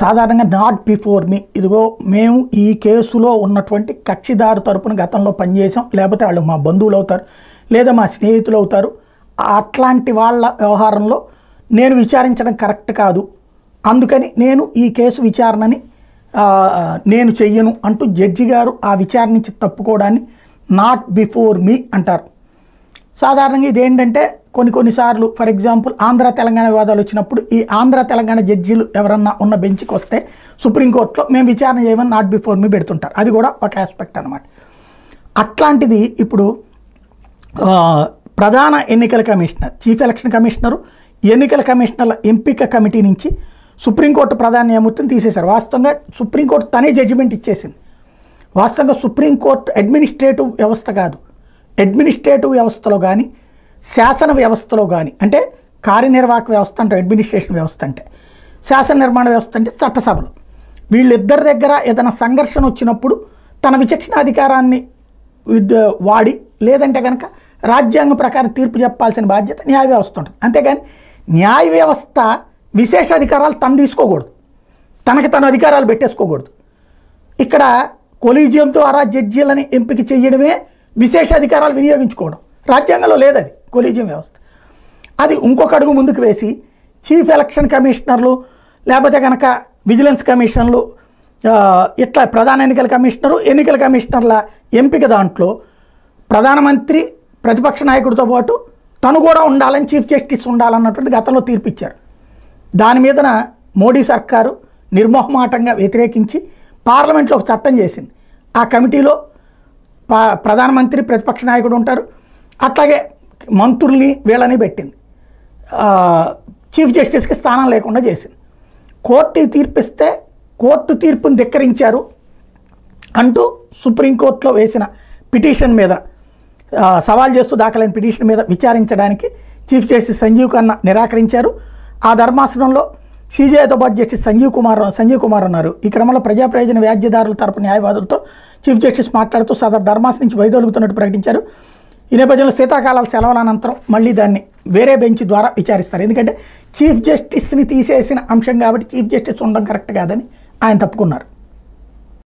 సాధారణంగా not before me, ఇదిగో మేము ఈ కేసులో ఉన్నటువంటి కక్షిదారు తరపున గతంలో పనిచేసాం, లేకపోతే వాళ్ళు మా బంధువులు అవుతారు లేదా మా స్నేహితులు అవుతారు, అట్లాంటి వాళ్ళ వ్యవహారంలో నేను విచారించడం కరెక్ట్ కాదు, అందుకని నేను ఈ కేసు విచారణని నేను చెయ్యను అంటూ జడ్జి గారు ఆ విచారణ నుంచి తప్పుకోవడాన్ని నాట్ బిఫోర్ మీ అంటారు. సాధారణంగా ఇదేంటంటే కొన్నిసార్లు ఫర్ ఎగ్జాంపుల్ ఆంధ్ర తెలంగాణ వివాదాలు వచ్చినప్పుడు ఈ ఆంధ్ర తెలంగాణ జడ్జీలు ఎవరన్నా ఉన్న బెంచ్కి వస్తే సుప్రీంకోర్టులో మేము విచారణ చేయమని నాట్ బిఫోర్ మీ పెడుతుంటారు. అది కూడా ఒక ఆస్పెక్ట్ అనమాట. అట్లాంటిది ఇప్పుడు ప్రధాన ఎన్నికల కమిషనర్, చీఫ్ ఎలక్షన్ కమిషనరు, ఎన్నికల కమిషనర్ల ఎంపిక కమిటీ నుంచి సుప్రీంకోర్టు ప్రధాన న్యాయమూర్తిని తీసేశారు. వాస్తవంగా సుప్రీంకోర్టు తనే జడ్జిమెంట్ ఇచ్చేసింది. వాస్తవంగా సుప్రీంకోర్టు అడ్మినిస్ట్రేటివ్ వ్యవస్థ కాదు. అడ్మినిస్ట్రేటివ్ వ్యవస్థలో కానీ శాసన వ్యవస్థలో కానీ, అంటే కార్యనిర్వాహక వ్యవస్థ అంటే అడ్మినిస్ట్రేషన్ వ్యవస్థ అంటే, శాసన నిర్మాణ వ్యవస్థ అంటే చట్టసభలు, వీళ్ళిద్దరి దగ్గర ఏదైనా సంఘర్షణ వచ్చినప్పుడు తన విచక్షణాధికారాన్ని వాడి లేదంటే కనుక రాజ్యాంగం ప్రకారం తీర్పు చెప్పాల్సిన బాధ్యత న్యాయ వ్యవస్థ ఉంటుంది. అంతేగాని న్యాయ వ్యవస్థ విశేష అధికారాలు తను తీసుకోకూడదు, తనకి తన అధికారాలు పెట్టేసుకోకూడదు. ఇక్కడ కొలీజియం ద్వారా జడ్జీలని ఎంపిక చేయడమే విశేష అధికారాలు వినియోగించుకోవడం. రాజ్యాంగంలో లేదు అది కొలీజియం వ్యవస్థ. అది ఇంకొక అడుగు ముందుకు వేసి చీఫ్ ఎలక్షన్ కమిషనర్లు లేకపోతే కనుక విజిలెన్స్ కమిషన్లు, ఇట్లా ప్రధాన ఎన్నికల కమిషనరు, ఎన్నికల కమిషనర్ల ఎంపిక దాంట్లో ప్రధానమంత్రి ప్రతిపక్ష నాయకుడితో పాటు తను కూడా ఉండాలని, చీఫ్ జస్టిస్ ఉండాలన్నటువంటి గతంలో తీర్పిచ్చారు. దాని మీదన మోడీ సర్కారు నిర్మోహమాటంగా వ్యతిరేకించి పార్లమెంట్లో ఒక చట్టం చేసింది. ఆ కమిటీలో ప్రధానమంత్రి ప్రతిపక్ష నాయకుడు ఉంటారు, అట్లాగే మంత్రుల్ని వీళ్ళని పెట్టింది. చీఫ్ జస్టిస్కి స్థానం లేకుండా చేసింది. కోర్టు తీర్పిస్తే కోర్టు తీర్పును ధిక్కరించారు అంటూ సుప్రీంకోర్టులో వేసిన పిటిషన్ మీద, సవాల్ చేస్తూ దాఖలైన పిటిషన్ మీద విచారించడానికి చీఫ్ జస్టిస్ సంజీవ్ ఖన్నా నిరాకరించారు. ఆ ధర్మాసనంలో సీజేఐతో పాటు జస్టిస్ సంజీవ్ కుమార్ ఉన్నారు. ఈ క్రమంలో ప్రజా ప్రయోజన వ్యాజ్యదారుల తరపు న్యాయవాదులతో చీఫ్ జస్టిస్ మాట్లాడుతూ సదరు ధర్మాసనం నుంచి వైదొలుగుతున్నట్టు ప్రకటించారు. ఈ నేపథ్యంలో శీతాకాలాల సెలవుల అనంతరం మళ్ళీ దాన్ని వేరే బెంచ్ ద్వారా విచారిస్తారు. ఎందుకంటే చీఫ్ జస్టిస్ని తీసేసిన అంశం కాబట్టి చీఫ్ జస్టిస్ ఉండడం కరెక్ట్ కాదని ఆయన తప్పుకున్నారు.